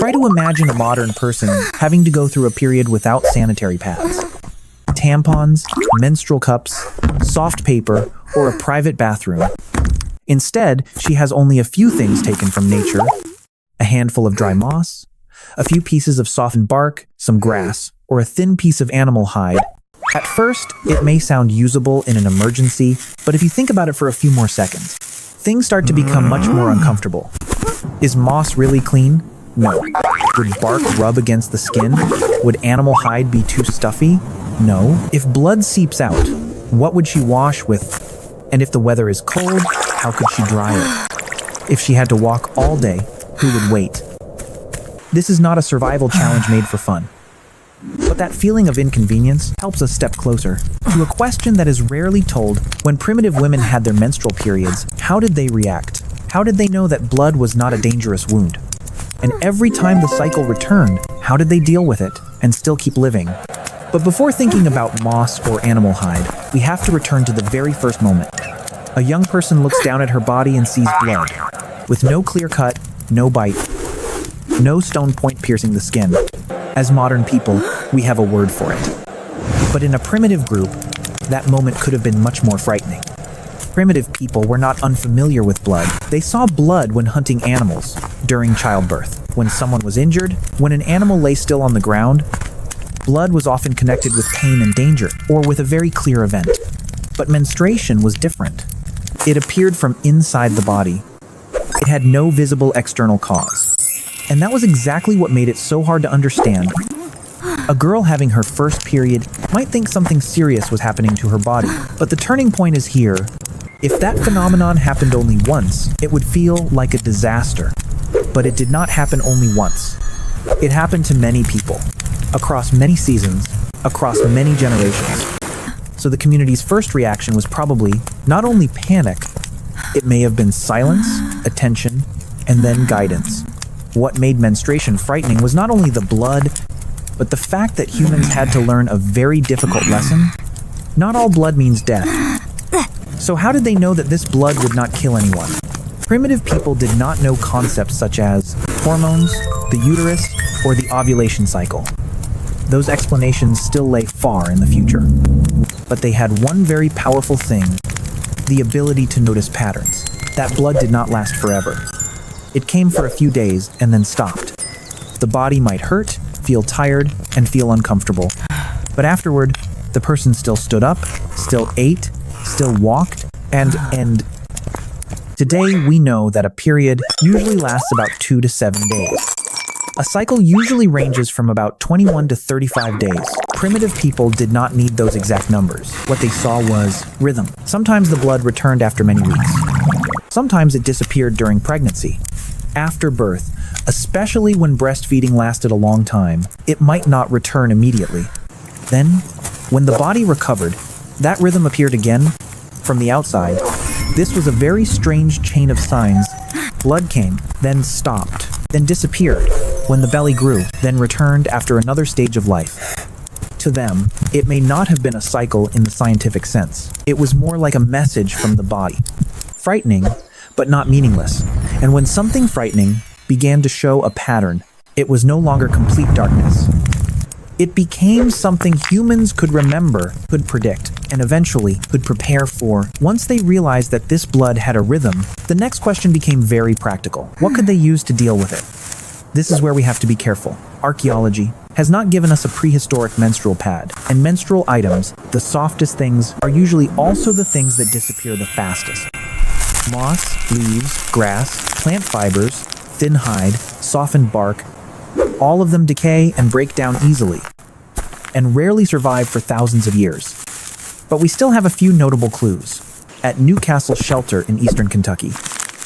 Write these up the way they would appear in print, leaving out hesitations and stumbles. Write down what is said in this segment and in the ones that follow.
Try to imagine a modern person having to go through a period without sanitary pads. Tampons, menstrual cups, soft paper, or a private bathroom. Instead, she has only a few things taken from nature: a handful of dry moss, a few pieces of softened bark, some grass, or a thin piece of animal hide. At first, it may sound usable in an emergency, but if you think about it for a few more seconds, things start to become much more uncomfortable. Is moss really clean? No. Would bark rub against the skin? Would animal hide be too stuffy? No. If blood seeps out, what would she wash with? And if the weather is cold, how could she dry it? If she had to walk all day, who would wait? This is not a survival challenge made for fun. But that feeling of inconvenience helps us step closer to a question that is rarely told. When primitive women had their menstrual periods, how did they react? How did they know that blood was not a dangerous wound? And every time the cycle returned, how did they deal with it and still keep living? But before thinking about moss or animal hide, we have to return to the very first moment. A young person looks down at her body and sees blood, with no clear cut, no bite, no stone point piercing the skin. As modern people, we have a word for it. But in a primitive group, that moment could have been much more frightening. Primitive people were not unfamiliar with blood. They saw blood when hunting animals, during childbirth, when someone was injured, when an animal lay still on the ground. Blood was often connected with pain and danger, or with a very clear event. But menstruation was different. It appeared from inside the body. It had no visible external cause. And that was exactly what made it so hard to understand. A girl having her first period might think something serious was happening to her body, but the turning point is here. If that phenomenon happened only once, it would feel like a disaster. But it did not happen only once. It happened to many people, across many seasons, across many generations. So the community's first reaction was probably not only panic, it may have been silence, attention, and then guidance. What made menstruation frightening was not only the blood, but the fact that humans had to learn a very difficult lesson. Not all blood means death. So how did they know that this blood would not kill anyone? Primitive people did not know concepts such as hormones, the uterus, or the ovulation cycle. Those explanations still lay far in the future. But they had one very powerful thing: the ability to notice patterns. That blood did not last forever. It came for a few days and then stopped. The body might hurt, feel tired, and feel uncomfortable. But afterward, the person still stood up, still ate, still walked, and today we know that a period usually lasts about 2 to 7 days. A cycle usually ranges from about 21 to 35 days. Primitive people did not need those exact numbers. What they saw was rhythm. Sometimes the blood returned after many weeks. Sometimes it disappeared during pregnancy. After birth, especially when breastfeeding lasted a long time, it might not return immediately. Then, when the body recovered, that rhythm appeared again. From the outside, this was a very strange chain of signs. Blood came, then stopped, then disappeared. When the belly grew, then returned after another stage of life. To them, it may not have been a cycle in the scientific sense. It was more like a message from the body. Frightening, but not meaningless. And when something frightening began to show a pattern, it was no longer complete darkness. It became something humans could remember, could predict, and eventually could prepare for. Once they realized that this blood had a rhythm, the next question became very practical. What could they use to deal with it? This is where we have to be careful. Archaeology has not given us a prehistoric menstrual pad, and menstrual items, the softest things, are usually also the things that disappear the fastest. Moss, leaves, grass, plant fibers, thin hide, softened bark, all of them decay and break down easily, and rarely survive for thousands of years. But we still have a few notable clues. At Newcastle Shelter in eastern Kentucky,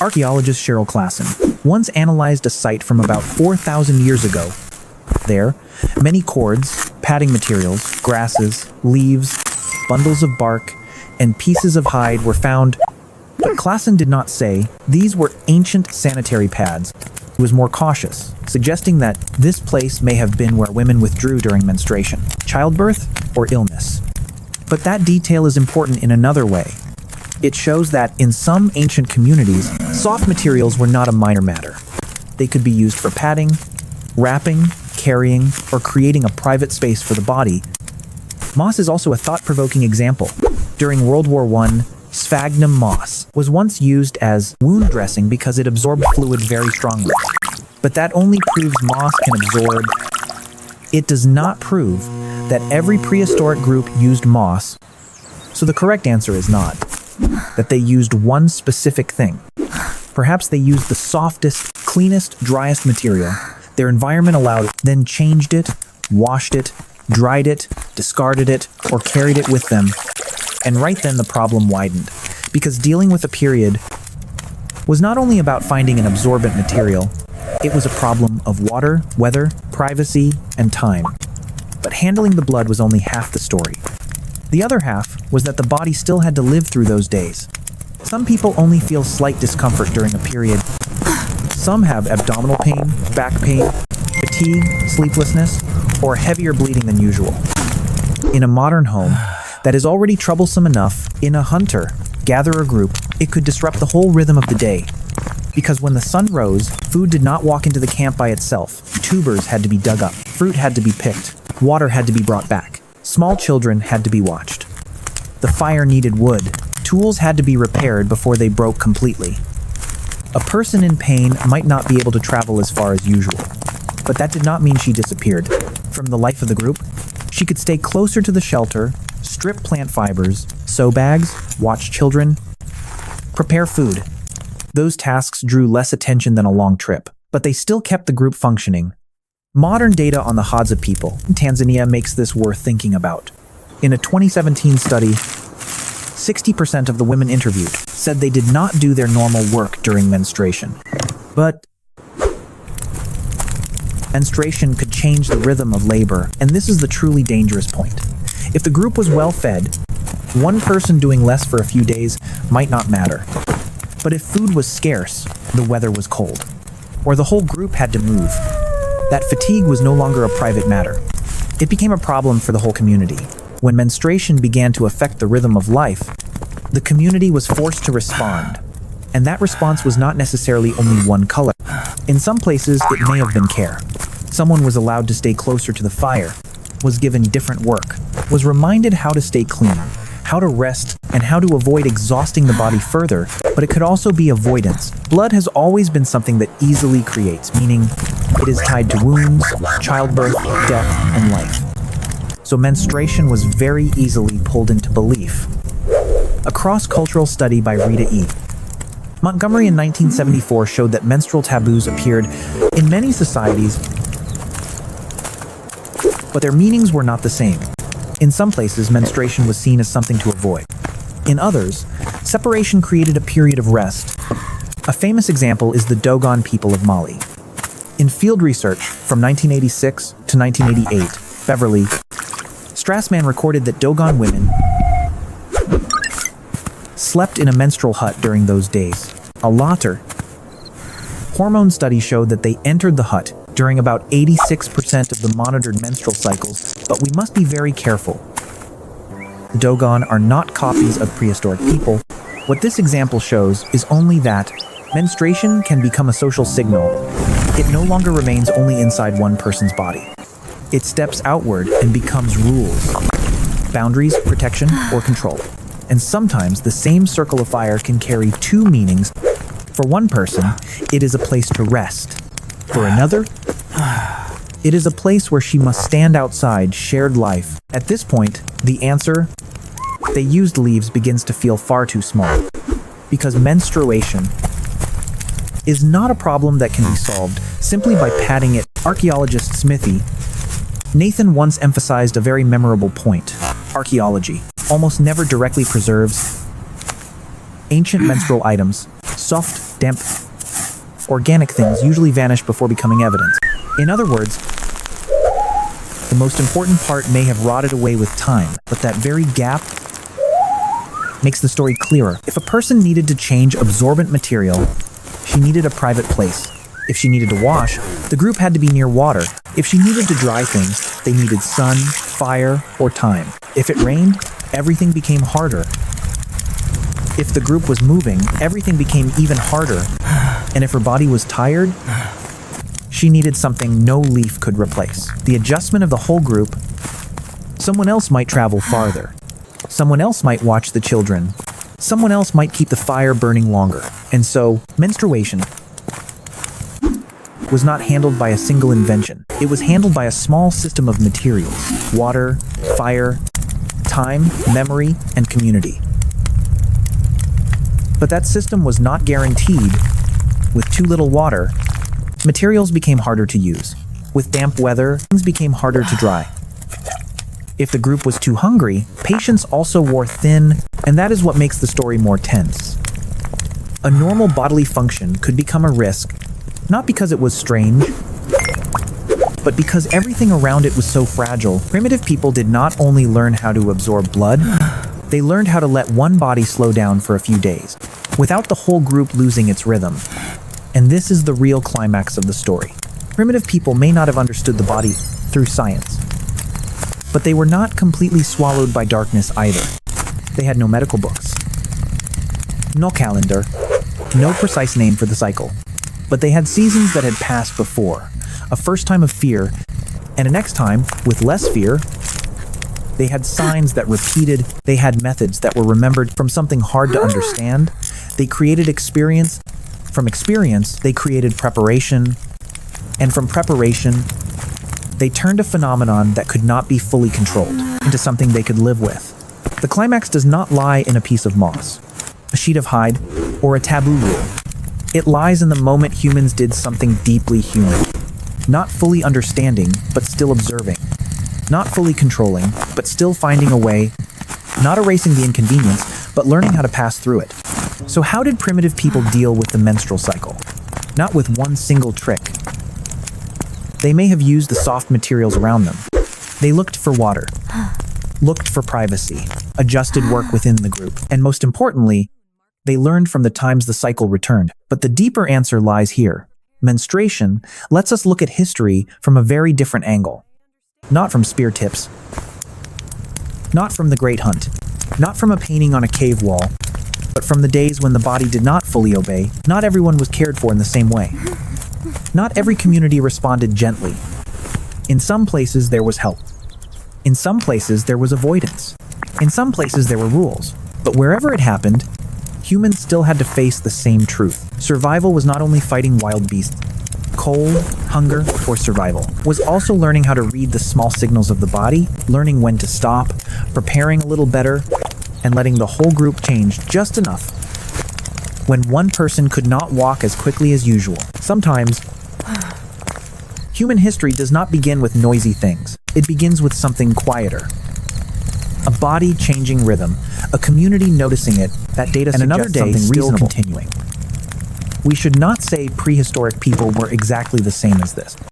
archaeologist Cheryl Klassen once analyzed a site from about 4,000 years ago. There, many cords, padding materials, grasses, leaves, bundles of bark, and pieces of hide were found. But Klassen did not say these were ancient sanitary pads. He was more cautious, suggesting that this place may have been where women withdrew during menstruation, childbirth, or illness. But that detail is important in another way. It shows that in some ancient communities, soft materials were not a minor matter. They could be used for padding, wrapping, carrying, or creating a private space for the body. Moss is also a thought-provoking example. During World War I, sphagnum moss was once used as wound dressing because it absorbed fluid very strongly. But that only proves moss can absorb. It does not prove that every prehistoric group used moss. So the correct answer is not that they used one specific thing. Perhaps they used the softest, cleanest, driest material their environment allowed, then changed it, washed it, dried it, discarded it, or carried it with them. And right then the problem widened, because dealing with a period was not only about finding an absorbent material, it was a problem of water, weather, privacy, and time. But handling the blood was only half the story. The other half was that the body still had to live through those days. Some people only feel slight discomfort during a period. Some have abdominal pain, back pain, fatigue, sleeplessness, or heavier bleeding than usual. In a modern home that is already troublesome enough, in a hunter-gatherer group, it could disrupt the whole rhythm of the day. Because when the sun rose, food did not walk into the camp by itself. Tubers had to be dug up, fruit had to be picked, water had to be brought back, small children had to be watched. The fire needed wood, tools had to be repaired before they broke completely. A person in pain might not be able to travel as far as usual, but that did not mean she disappeared. From the life of the group, she could stay closer to the shelter, strip plant fibers, sew bags, watch children, prepare food. Those tasks drew less attention than a long trip, but they still kept the group functioning. Modern data on the Hadza people in Tanzania makes this worth thinking about. In a 2017 study, 60% of the women interviewed said they did not do their normal work during menstruation. But menstruation could change the rhythm of labor, and this is the truly dangerous point. If the group was well fed, one person doing less for a few days might not matter. But if food was scarce, the weather was cold, or the whole group had to move, that fatigue was no longer a private matter. It became a problem for the whole community. When menstruation began to affect the rhythm of life, the community was forced to respond. And that response was not necessarily only one color. In some places, it may have been care. Someone was allowed to stay closer to the fire, was given different work, was reminded how to stay clean, how to rest, and how to avoid exhausting the body further, but it could also be avoidance. Blood has always been something that easily creates, meaning it is tied to wounds, childbirth, death, and life. So menstruation was very easily pulled into belief. A cross-cultural study by Rita E. Montgomery in 1974 showed that menstrual taboos appeared in many societies, but their meanings were not the same. In some places, menstruation was seen as something to avoid. In others, separation created a period of rest. A famous example is the Dogon people of Mali. In field research from 1986 to 1988, Beverly Strassman recorded that Dogon women slept in a menstrual hut during those days. A later hormone study showed that they entered the hut during about 86% of the monitored menstrual cycles, but we must be very careful. The Dogon are not copies of prehistoric people. What this example shows is only that menstruation can become a social signal. It no longer remains only inside one person's body. It steps outward and becomes rules, boundaries, protection, or control. And sometimes the same circle of fire can carry two meanings. For one person, it is a place to rest. For another, it is a place where she must stand outside shared life. At this point, the answer, they used leaves, begins to feel far too small. Because menstruation is not a problem that can be solved simply by padding it. Archaeologist Smithy Nathan once emphasized a very memorable point. Archaeology almost never directly preserves ancient menstrual items. Soft, damp, organic things usually vanish before becoming evidence. In other words, the most important part may have rotted away with time, but that very gap makes the story clearer. If a person needed to change absorbent material, she needed a private place. If she needed to wash, the group had to be near water. If she needed to dry things, they needed sun, fire, or time. If it rained, everything became harder. If the group was moving, everything became even harder. And if her body was tired, She needed something no leaf could replace. The adjustment of the whole group. Someone else might travel farther. Someone else might watch the children. Someone else might keep the fire burning longer. And so, menstruation was not handled by a single invention. It was handled by a small system of materials: water, fire, time, memory, and community. But that system was not guaranteed. With too little water, materials became harder to use. With damp weather, things became harder to dry. If the group was too hungry, patience also wore thin, and that is what makes the story more tense. A normal bodily function could become a risk, not because it was strange, but because everything around it was so fragile. Primitive people did not only learn how to absorb blood, they learned how to let one body slow down for a few days, without the whole group losing its rhythm. And this is the real climax of the story. Primitive people may not have understood the body through science, but they were not completely swallowed by darkness either. They had no medical books, no calendar, no precise name for the cycle. But they had seasons that had passed before, a first time of fear, and a next time, with less fear. They had signs that repeated, they had methods that were remembered from something hard to understand. They created experience. From experience, they created preparation. And from preparation, they turned a phenomenon that could not be fully controlled into something they could live with. The climax does not lie in a piece of moss, a sheet of hide, or a taboo rule. It lies in the moment humans did something deeply human. Not fully understanding, but still observing. Not fully controlling, but still finding a way. Not erasing the inconvenience, but learning how to pass through it. So how did primitive people deal with the menstrual cycle? Not with one single trick. They may have used the soft materials around them. They looked for water, looked for privacy, adjusted work within the group, and most importantly, they learned from the times the cycle returned. But the deeper answer lies here. Menstruation lets us look at history from a very different angle. Not from spear tips, not from the Great Hunt, not from a painting on a cave wall, but from the days when the body did not fully obey. Not everyone was cared for in the same way. Not every community responded gently. In some places there was help. In some places there was avoidance. In some places there were rules. But wherever it happened, humans still had to face the same truth. Survival was not only fighting wild beasts. Cold, hunger, or survival was also learning how to read the small signals of the body, learning when to stop, preparing a little better, and letting the whole group change just enough. When one person could not walk as quickly as usual. Sometimes, human history does not begin with noisy things. It begins with something quieter. A body changing rhythm, a community noticing it, that data and another day still continuing. We should not say prehistoric people were exactly the same as this.